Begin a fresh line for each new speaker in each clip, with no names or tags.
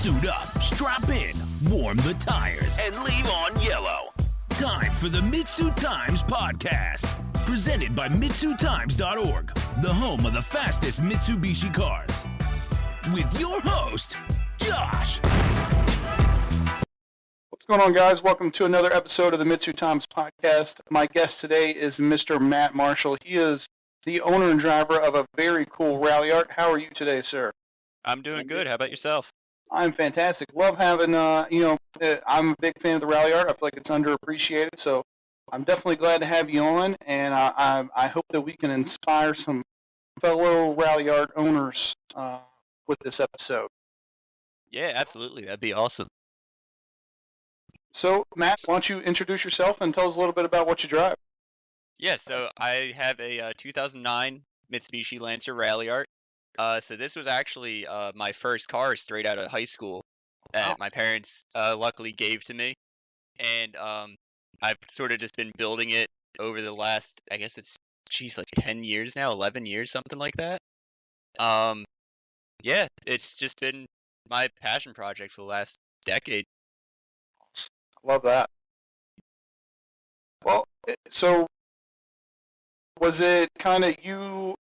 Suit up, strap in, warm the tires, and leave on yellow. Time for the MitsuTimes podcast, presented by MitsuTimes.org, the home of the fastest Mitsubishi cars. With your host, Josh.
What's going on, guys? Welcome to another episode of the MitsuTimes podcast. My guest today is Mr. Matt Marshall. He is the owner and driver of a very cool Ralliart. How are you today, sir?
I'm doing good. How about yourself?
I'm fantastic. Love having, I'm a big fan of the Ralliart. I feel like it's underappreciated, so I'm definitely glad to have you on, and I hope that we can inspire some fellow Ralliart owners with this episode.
Yeah, absolutely. That'd be awesome.
So, Matt, why don't you introduce yourself and tell us a little bit about what you drive?
Yeah, so I have a 2009 Mitsubishi Lancer Ralliart. So this was actually my first car straight out of high school that my parents luckily gave to me. And I've sort of just been building it over the last, I guess it's, like 10 years now, 11 years, something like that. Yeah, it's just been my passion project for the last decade.
Love that. Well, so was it kind of you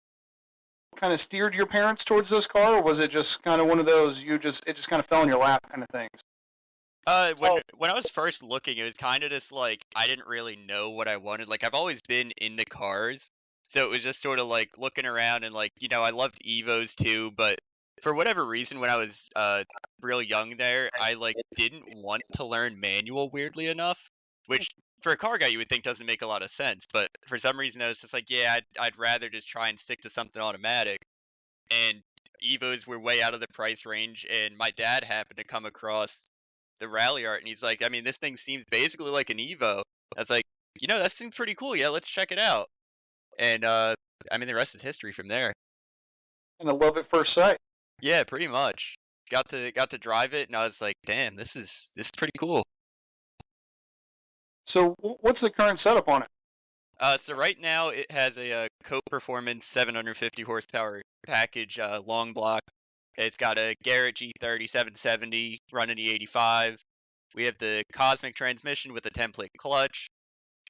kind of steered your parents towards this car, or was it just kind of one of those it just kind of fell in your lap kind of things?
When I was first looking, it was kind of just like I didn't really know what I wanted. Like I've always been into cars, so it was just sort of like looking around and like I loved Evos too, but for whatever reason, when I was real young there, I like didn't want to learn manual weirdly enough, which for a car guy you would think doesn't make a lot of sense, but for some reason I was just like, yeah, I'd rather just try and stick to something automatic. And Evos were way out of the price range, and my dad happened to come across the Ralliart, and he's like, I mean, this thing seems basically like an Evo. I was like, that seems pretty cool. Yeah, let's check it out. And I mean, the rest is history from there.
And I love at first sight.
Yeah, pretty much. Got to drive it, and I was like, damn, this is pretty cool.
So what's the current setup on it?
So right now it has a Cope Performance 750 horsepower package, long block. It's got a Garrett G30 770 running E85. We have the Cosmic transmission with a template clutch.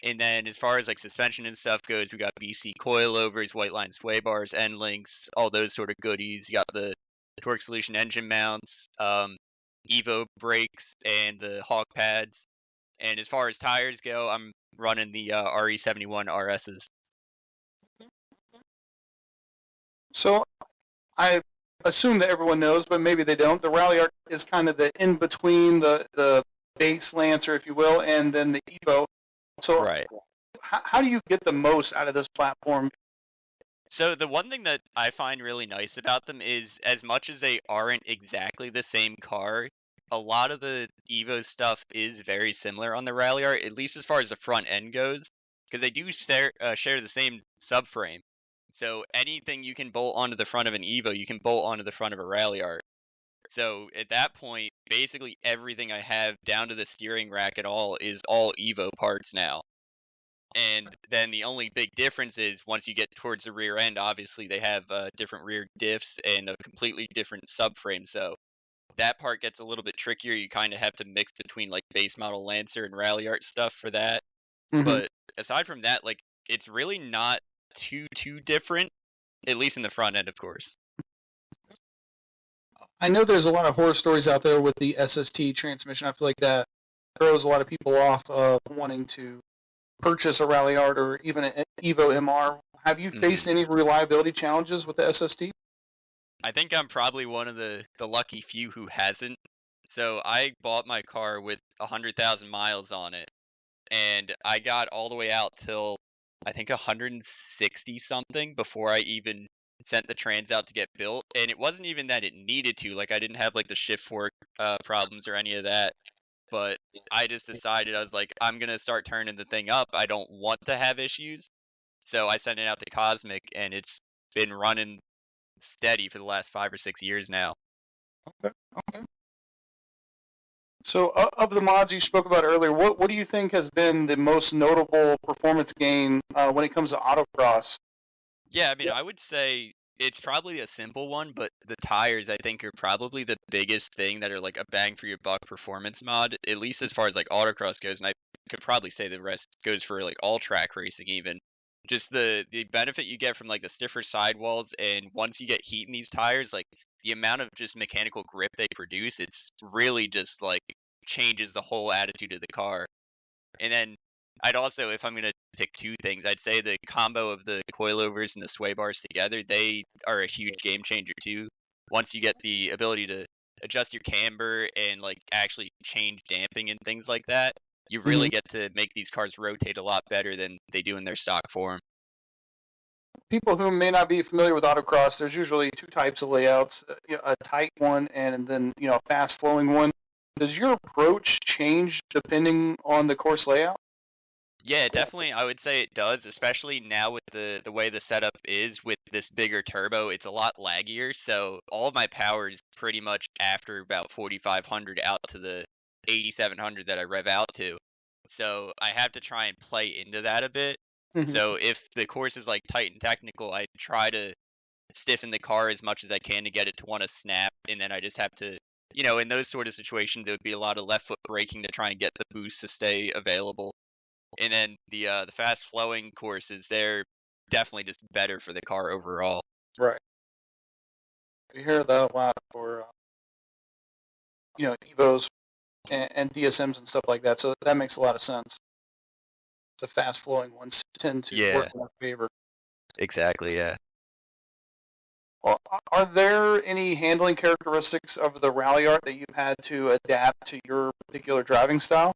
And then as far as like suspension and stuff goes, we got BC coilovers, white line sway bars, end links, all those sort of goodies. You got the Torque Solution engine mounts, Evo brakes, and the Hawk pads. And as far as tires go, I'm running the RE71 RSs.
So I assume that everyone knows, but maybe they don't. The Ralliart is kind of the in-between the base Lancer, if you will, and then the Evo. So
right.
How do you get the most out of this platform?
So the one thing that I find really nice about them is, as much as they aren't exactly the same car, a lot of the Evo stuff is very similar on the Ralliart, at least as far as the front end goes, because they do share the same subframe. So anything you can bolt onto the front of an Evo, you can bolt onto the front of a Ralliart. So at that point, basically everything I have down to the steering rack at all is all Evo parts now. And then the only big difference is once you get towards the rear end, obviously they have different rear diffs and a completely different subframe. So that part gets a little bit trickier. You kind of have to mix between like base model Lancer and Ralliart stuff for that. Mm-hmm. But aside from that, like it's really not too different, at least in the front end, of course.
I know there's a lot of horror stories out there with the SST transmission. I feel like that throws a lot of people off of wanting to purchase a Ralliart or even an Evo MR. Have you faced any reliability challenges with the SST?
I think I'm probably one of the lucky few who hasn't. So I bought my car with 100,000 miles on it, and I got all the way out till I think 160 something before I even sent the trans out to get built. And it wasn't even that it needed to. Like I didn't have like the shift fork problems or any of that. But I just decided, I was like, I'm gonna start turning the thing up. I don't want to have issues. So I sent it out to Cosmic, and it's been running steady for the last 5 or 6 years now.
Okay. So of the mods you spoke about earlier, what do you think has been the most notable performance gain when it comes to Autocross?
Yeah, I mean, I would say it's probably a simple one, but the tires I think are probably the biggest thing that are like a bang for your buck performance mod, at least as far as like autocross goes, and I could probably say the rest goes for like all track racing even. Just the benefit you get from like the stiffer sidewalls, and once you get heat in these tires, like the amount of just mechanical grip they produce, it's really just like changes the whole attitude of the car. And then I'd also, if I'm gonna pick two things, I'd say the combo of the coilovers and the sway bars together, they are a huge game changer too. Once you get the ability to adjust your camber and like actually change damping and things like that, you really get to make these cars rotate a lot better than they do in their stock form.
People who may not be familiar with autocross, there's usually two types of layouts: a tight one and then a fast flowing one. Does your approach change depending on the course layout?
Yeah, definitely. I would say it does, especially now with the way the setup is with this bigger turbo. It's a lot laggier, so all of my power is pretty much after about 4,500 out to the 8,700 that I rev out to. So I have to try and play into that a bit.
Mm-hmm.
So if the course is like tight and technical, I try to stiffen the car as much as I can to get it to want to snap, and then I just have to, in those sort of situations, it would be a lot of left foot braking to try and get the boost to stay available. And then the fast flowing courses, they're definitely just better for the car overall.
Right. We hear that a lot for Evos and DSMs and stuff like that. So that makes a lot of sense. The fast flowing ones tend to work in our favor.
Exactly. Yeah.
Well, are there any handling characteristics of the Ralliart that you've had to adapt to your particular driving style?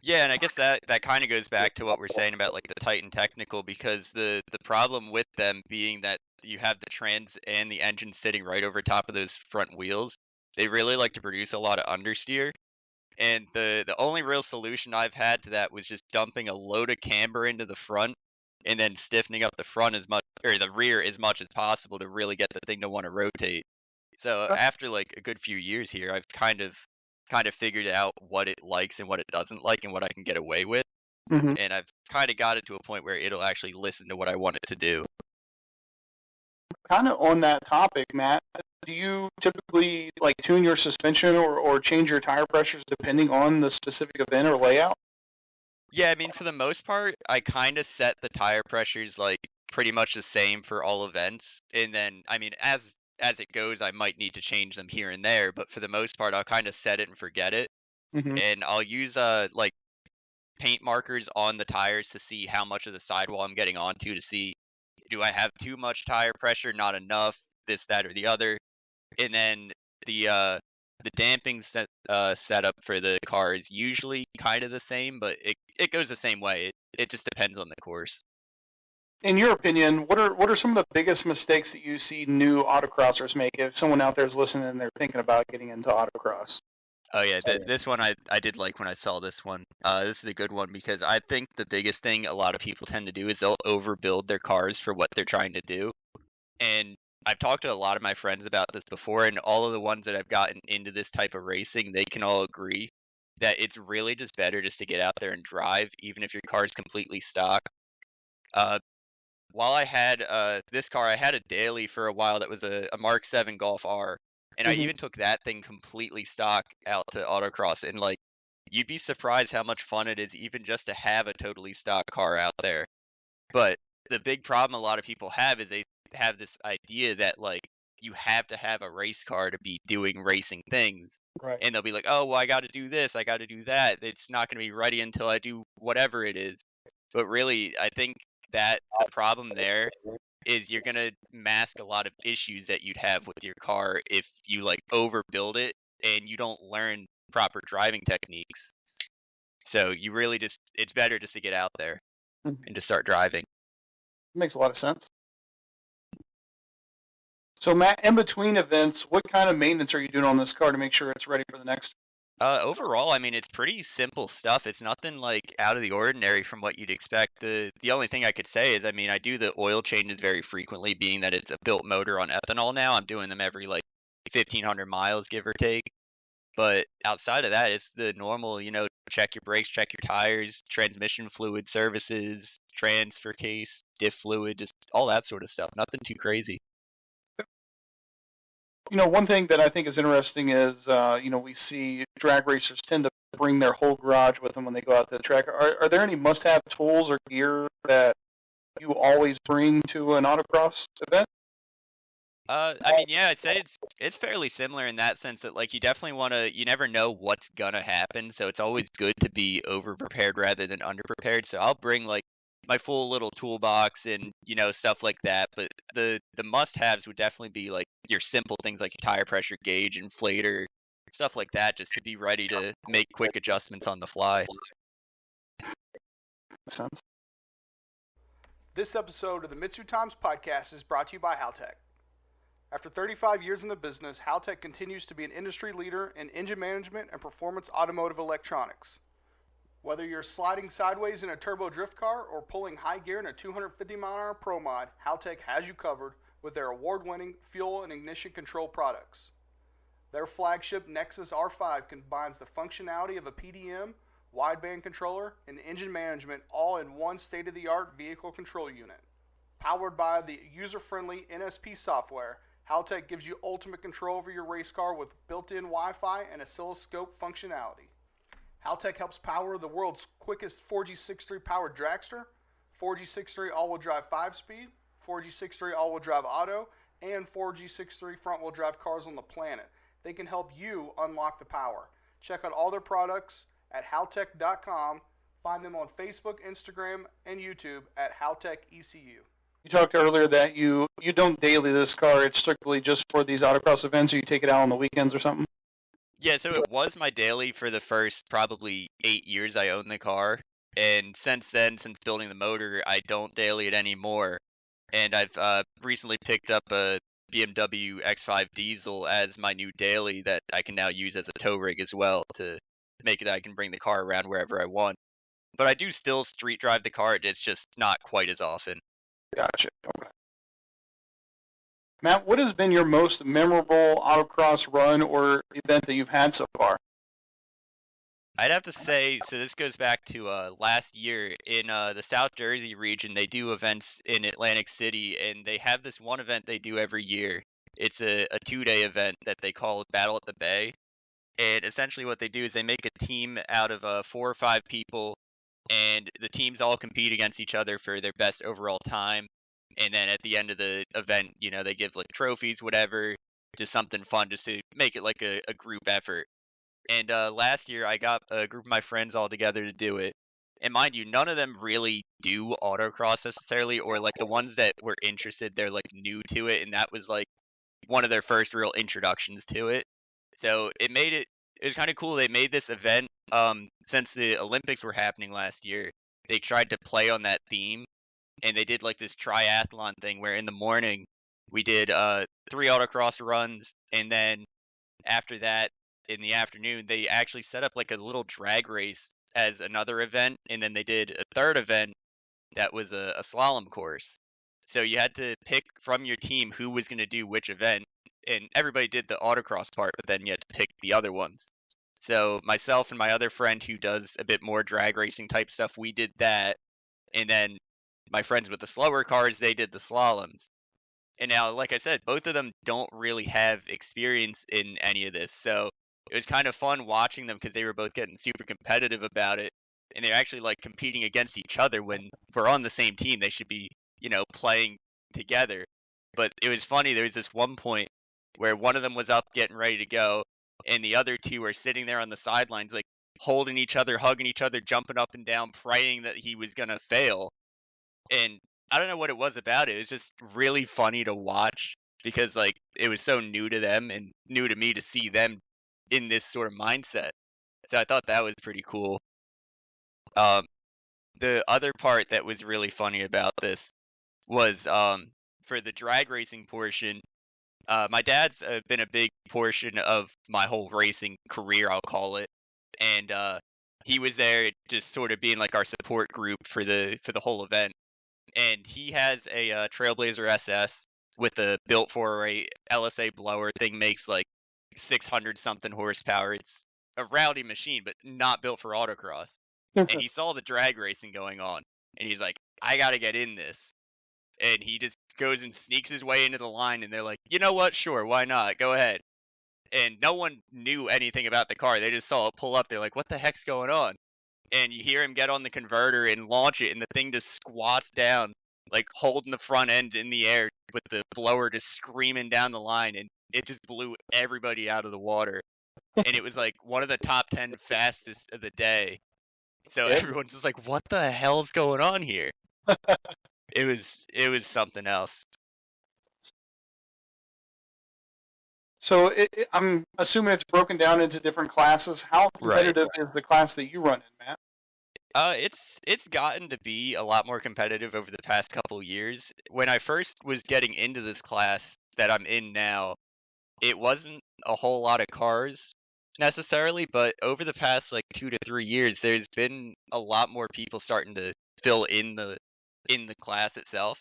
Yeah, and I guess that kind of goes back to what we're saying about like the Titan technical, because the problem with them being that you have the trans and the engine sitting right over top of those front wheels, they really like to produce a lot of understeer. And the only real solution I've had to that was just dumping a load of camber into the front and then stiffening up the front as much, or the rear as much as possible, to really get the thing to want to rotate. So after like a good few years here, I've kind of figured out what it likes and what it doesn't like and what I can get away with.
Mm-hmm.
And I've kind of got it to a point where it'll actually listen to what I want it to do.
Kind of on that topic, Matt, do you typically like tune your suspension or change your tire pressures depending on the specific event or layout?
Yeah, I mean, for the most part, I kind of set the tire pressures like pretty much the same for all events. And then, I mean, as it goes, I might need to change them here and there, but for the most part, I'll kind of set it and forget it.
Mm-hmm.
And I'll use like paint markers on the tires to see how much of the sidewall I'm getting onto, to see, do I have too much tire pressure, not enough, this, that, or the other. And then the damping setup for the car is usually kind of the same, but it goes the same way. It just depends on the course.
In your opinion, what are some of the biggest mistakes that you see new autocrossers make? If someone out there is listening and they're thinking about getting into autocross.
Oh yeah, this one I did like when I saw this one. This is a good one, because I think the biggest thing a lot of people tend to do is they'll overbuild their cars for what they're trying to do. And I've talked to a lot of my friends about this before, and all of the ones that have gotten into this type of racing, they can all agree that it's really just better just to get out there and drive, even if your car is completely stock. While I had this car, I had a daily for a while that was a Mark 7 Golf R, and I even took that thing completely stock out to autocross, and like, you'd be surprised how much fun it is even just to have a totally stock car out there. But the big problem a lot of people have is they have this idea that like you have to have a race car to be doing racing things.
Right.
And they'll be like, oh, well, I got to do this, I got to do that. It's not going to be ready until I do whatever it is. But really, I think that the problem there is you're going to mask a lot of issues that you'd have with your car if you like overbuild it and you don't learn proper driving techniques. So you really just, it's better just to get out there and to start driving.
Makes a lot of sense. So Matt, in between events, what kind of maintenance are you doing on this car to make sure it's ready for the next?
Overall, I mean, it's pretty simple stuff. It's nothing like out of the ordinary from what you'd expect. The only thing I could say is, I mean, I do the oil changes very frequently, being that it's a built motor on ethanol now. I'm doing them every like 1,500 miles, give or take. But outside of that, it's the normal, check your brakes, check your tires, transmission fluid services, transfer case, diff fluid, just all that sort of stuff. Nothing too crazy.
One thing that I think is interesting is, we see drag racers tend to bring their whole garage with them when they go out to the track. Are there any must-have tools or gear that you always bring to an autocross event?
I mean, yeah, I'd say it's fairly similar in that sense that like you definitely want to. You never know what's gonna happen, so it's always good to be over prepared rather than under prepared. So I'll bring like my full little toolbox and stuff like that. But the must haves would definitely be like your simple things like your tire pressure gauge, inflator, stuff like that, just to be ready to make quick adjustments on the fly.
Makes sense.
This episode of the MitsuTimes podcast is brought to you by Haltech. After 35 years in the business, Haltech continues to be an industry leader in engine management and performance automotive electronics. Whether you're sliding sideways in a turbo drift car or pulling high gear in a 250-mile-an-hour Pro Mod, Haltech has you covered with their award-winning fuel and ignition control products. Their flagship Nexus R5 combines the functionality of a PDM, wideband controller, and engine management all in one state-of-the-art vehicle control unit. Powered by the user-friendly NSP software, Haltech gives you ultimate control over your race car with built-in Wi-Fi and oscilloscope functionality. Haltech helps power the world's quickest 4G63 powered dragster, 4G63 all-wheel drive 5-speed, 4G63 all-wheel drive auto, and 4G63 front-wheel drive cars on the planet. They can help you unlock the power. Check out all their products at haltech.com. Find them on Facebook, Instagram, and YouTube at HaltechECU.
You talked earlier that you don't daily this car. It's strictly just for these autocross events, or you take it out on the weekends or something?
Yeah, so it was my daily for the first probably 8 years I owned the car. And since then, since building the motor, I don't daily it anymore. And I've recently picked up a BMW X5 diesel as my new daily that I can now use as a tow rig as well to make it I can bring the car around wherever I want. But I do still street drive the car, it's just not quite as often.
Gotcha. Okay. Matt, what has been your most memorable autocross run or event that you've had so far?
I'd have to say, so this goes back to last year in the South Jersey region. They do events in Atlantic City, and they have this one event they do every year. It's a 2-day event that they call Battle at the Bay. And essentially what they do is they make a team out of 4 or 5 people, and the teams all compete against each other for their best overall time. And then at the end of the event, they give like trophies, whatever, just something fun just to make it like a group effort. And last year I got a group of my friends all together to do it. And mind you, none of them really do autocross necessarily, or like the ones that were interested, they're like new to it. And that was like one of their first real introductions to it. So it was kind of cool. They made this event, since the Olympics were happening last year, they tried to play on that theme, and they did like this triathlon thing where in the morning we did 3 autocross runs, and then after that, in the afternoon, they actually set up like a little drag race as another event, and then they did a third event that was a slalom course. So you had to pick from your team who was going to do which event, and everybody did the autocross part, but then you had to pick the other ones. So myself and my other friend who does a bit more drag racing type stuff, we did that. And then my friends with the slower cars, they did the slaloms. And now, like I said, both of them don't really have experience in any of this. So it was kind of fun watching them because they were both getting super competitive about it. And they're actually like competing against each other when we're on the same team. They should be, playing together. But it was funny. There was this one point where one of them was up getting ready to go, and the other 2 were sitting there on the sidelines, like holding each other, hugging each other, jumping up and down, praying that he was going to fail. And I don't know what it was about it. It was just really funny to watch because like it was so new to them and new to me to see them in this sort of mindset. So I thought that was pretty cool. The other part that was really funny about this was for the drag racing portion. My dad's been a big portion of my whole racing career, I'll call it, and he was there just sort of being like our support group for the whole event. And he has a Trailblazer SS with a built for a LSA blower. Thing makes like 600 something horsepower. It's a rowdy machine, but not built for autocross. And he saw the drag racing going on, and he's like, I gotta get in this. And he just goes and sneaks his way into the line, and they're like, you know what? Sure, why not? Go ahead. And no one knew anything about the car. They just saw it pull up. They're like, what the heck's going on? And you hear him get on the converter and launch it, and the thing just squats down, like holding the front end in the air with the blower just screaming down the line, and it just blew everybody out of the water. And it was like one of the top 10 fastest of the day. So everyone's just like, what the hell's going on here? It was something else.
So I'm assuming it's broken down into different classes. How competitive is the class that you run in, Matt?
It's gotten to be a lot more competitive over the past couple years. When I first was getting into this class that I'm in now, it wasn't a whole lot of cars necessarily, but over the past like 2 to 3 years, there's been a lot more people starting to fill in the class itself.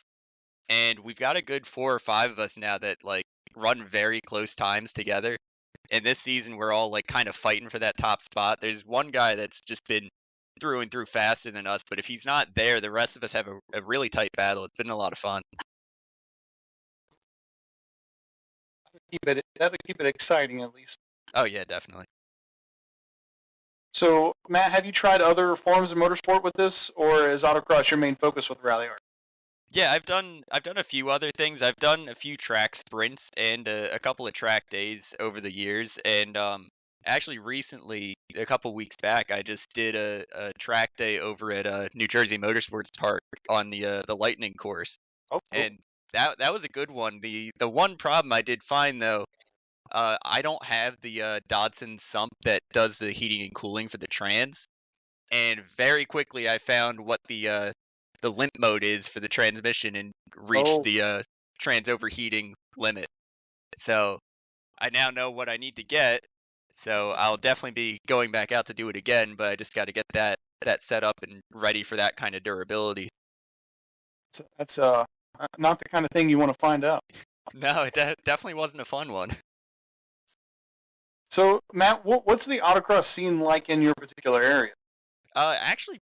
And we've got a good 4 or 5 of us now that like run very close times together. And this season, we're all like kind of fighting for that top spot. There's one guy that's just been through and through faster than us, but if he's not there, the rest of us have a really tight battle. It's been a lot of fun.
That'll keep it exciting, at least.
Oh yeah, definitely.
So, Matt, have you tried other forms of motorsport with this, or is autocross your main focus with Ralliart?
Yeah, I've done a few other things. I've done a few track sprints and a couple of track days over the years. And actually, recently, a couple weeks back, I just did a track day over at New Jersey Motorsports Park on the Lightning course.
Oh, cool.
And that was a good one. The one problem I did find though, I don't have the Dodson sump that does the heating and cooling for the trans. And very quickly, I found what the limp mode is for the transmission and reached the trans overheating limit. So I now know what I need to get. So I'll definitely be going back out to do it again, but I just got to get that set up and ready for that kind of durability.
That's not the kind of thing you want to find out.
No, it definitely wasn't a fun one.
So, Matt, what's the autocross scene like in your particular area?
Actually,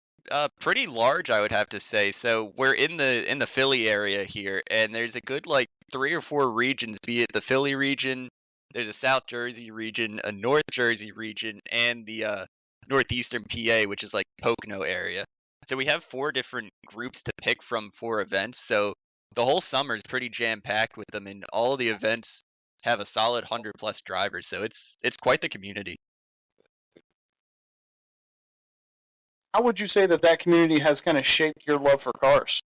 pretty large, I would have to say. So we're in the Philly area here, and there's a good like 3 or 4 regions, be it the Philly region, there's a South Jersey region, a North Jersey region, and the northeastern PA, which is like Pocono area. So we have 4 different groups to pick from for events. So the whole summer is pretty jam-packed with them, and all the events have a solid 100+ drivers. So it's quite the community.
How would you say that community has kind of shaped your love for cars?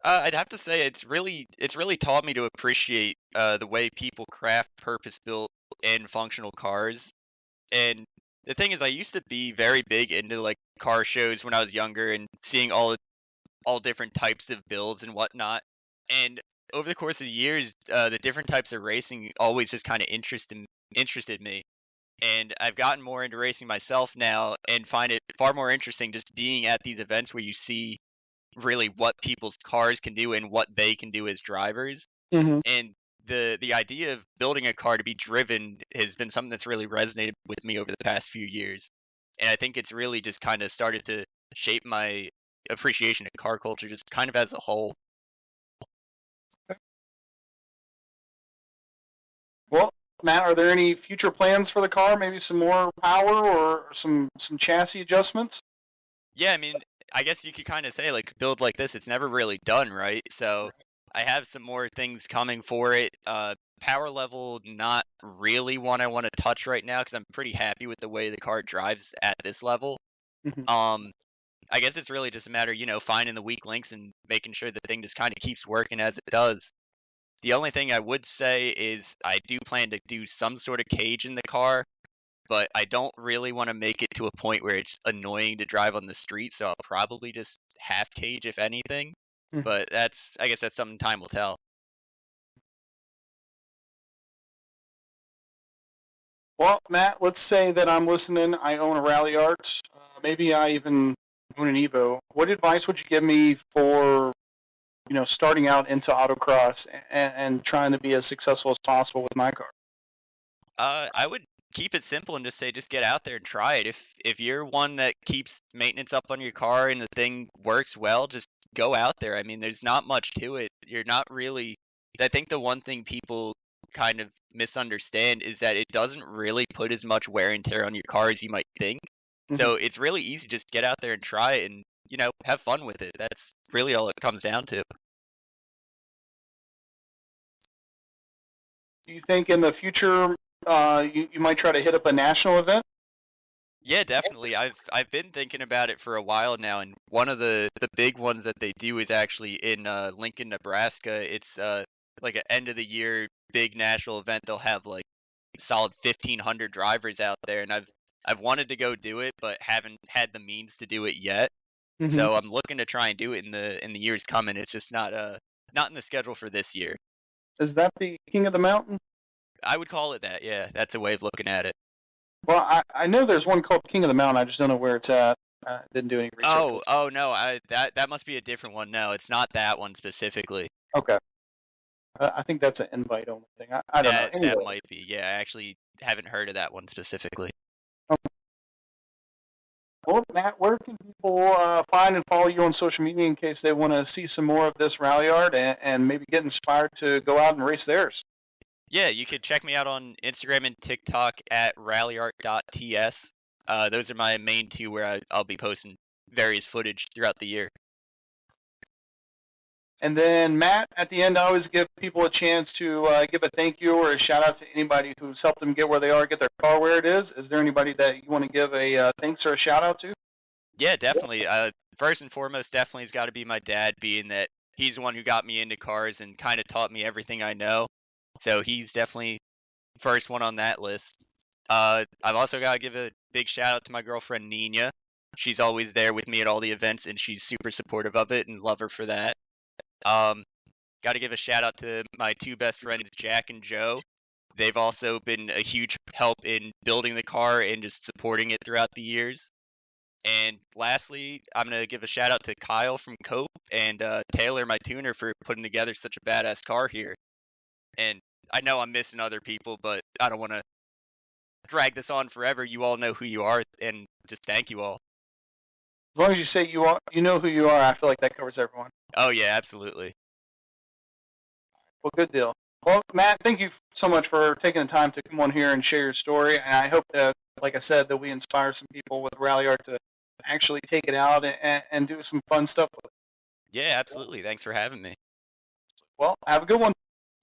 I'd have to say it's really taught me to appreciate the way people craft purpose-built and functional cars. And the thing is, I used to be very big into like car shows when I was younger and seeing all different types of builds and whatnot. And over the course of the years, the different types of racing always just kind of interested me. And I've gotten more into racing myself now and find it far more interesting just being at these events where you see really what people's cars can do and what they can do as drivers.
Mm-hmm.
And the idea of building a car to be driven has been something that's really resonated with me over the past few years. And I think it's really just kind of started to shape my appreciation of car culture just kind of as a whole.
Well, Matt, are there any future plans for the car? Maybe some more power or some chassis adjustments?
Yeah, I mean, I guess you could kind of say like build like this, it's never really done, right? So I have some more things coming for it. Power level, not really one I want to touch right now because I'm pretty happy with the way the car drives at this level.
Mm-hmm.
I guess it's really just a matter, finding the weak links and making sure the thing just kind of keeps working as it does. The only thing I would say is I do plan to do some sort of cage in the car, but I don't really want to make it to a point where it's annoying to drive on the street, so I'll probably just half cage if anything.
Mm-hmm.
But I guess that's something time will tell.
Well, Matt, let's say that I'm listening. I own a Ralliart. Maybe I even own an Evo. What advice would you give me for, starting out into autocross and trying to be as successful as possible with my car?
I would keep it simple and just say, just get out there and try it. If you're one that keeps maintenance up on your car and the thing works well, just go out there. I mean, there's not much to it. You're not really. I think the one thing people kind of misunderstand is that it doesn't really put as much wear and tear on your car as you might think. So it's really easy. Just get out there and try it and, have fun with it. That's really all it comes down to.
Do you think in the future you might try to hit up a national event?
Yeah, definitely. I've been thinking about it for a while now, and one of the big ones that they do is actually in Lincoln, Nebraska. It's like an end of the year big national event. They'll have like solid 1,500 drivers out there, and I've wanted to go do it, but haven't had the means to do it yet. So I'm looking to try and do it in the years coming. It's just not in the schedule for this year.
Is that the King of the Mountain?
I would call it that. Yeah, that's a way of looking at it.
Well, I know there's one called King of the Mountain. I just don't know where it's at. Didn't do any research.
Oh no, that must be a different one. No, it's not that one specifically.
Okay. I think that's an invite only thing. I don't know. Anyway.
That might be. Yeah, I actually haven't heard of that one specifically.
Okay. Well, Matt, where can people find and follow you on social media in case they want to see some more of this Ralliart and maybe get inspired to go out and race theirs?
Yeah, you could check me out on Instagram and TikTok at ralliart.ts. Those are my main two where I'll be posting various footage throughout the year.
And then, Matt, at the end, I always give people a chance to give a thank you or a shout out to anybody who's helped them get where they are, get their car where it is. Is there anybody that you want to give a thanks or a shout out to?
Yeah, definitely. First and foremost, definitely has got to be my dad, being that he's the one who got me into cars and kind of taught me everything I know. So he's definitely first one on that list. I've also got to give a big shout out to my girlfriend, Nina. She's always there with me at all the events, and she's super supportive of it, and love her for that. Got to give a shout out to my two best friends, Jack and Joe. They've also been a huge help in building the car and just supporting it throughout the years. And lastly, I'm going to give a shout out to Kyle from Cope and Taylor, my tuner, for putting together such a badass car here. And I know I'm missing other people, but I don't want to drag this on forever. You all know who you are, and just thank you all.
As long as you say you know who you are, I feel like that covers everyone.
Oh, yeah, absolutely.
Well, good deal. Well, Matt, thank you so much for taking the time to come on here and share your story. And I hope, like I said, that we inspire some people with Ralliart to actually take it out and do some fun stuff with it.
Yeah, absolutely. Thanks for having me.
Well, have a good one.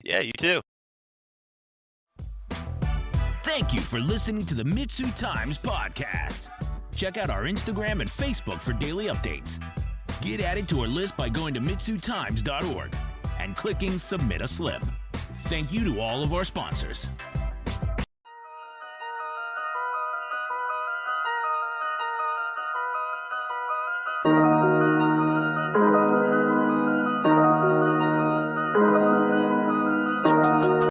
Yeah, you too.
Thank you for listening to the MitsuTimes podcast. Check out our Instagram and Facebook for daily updates. Get added to our list by going to MitsuTimes.org and clicking Submit a Slip. Thank you to all of our sponsors.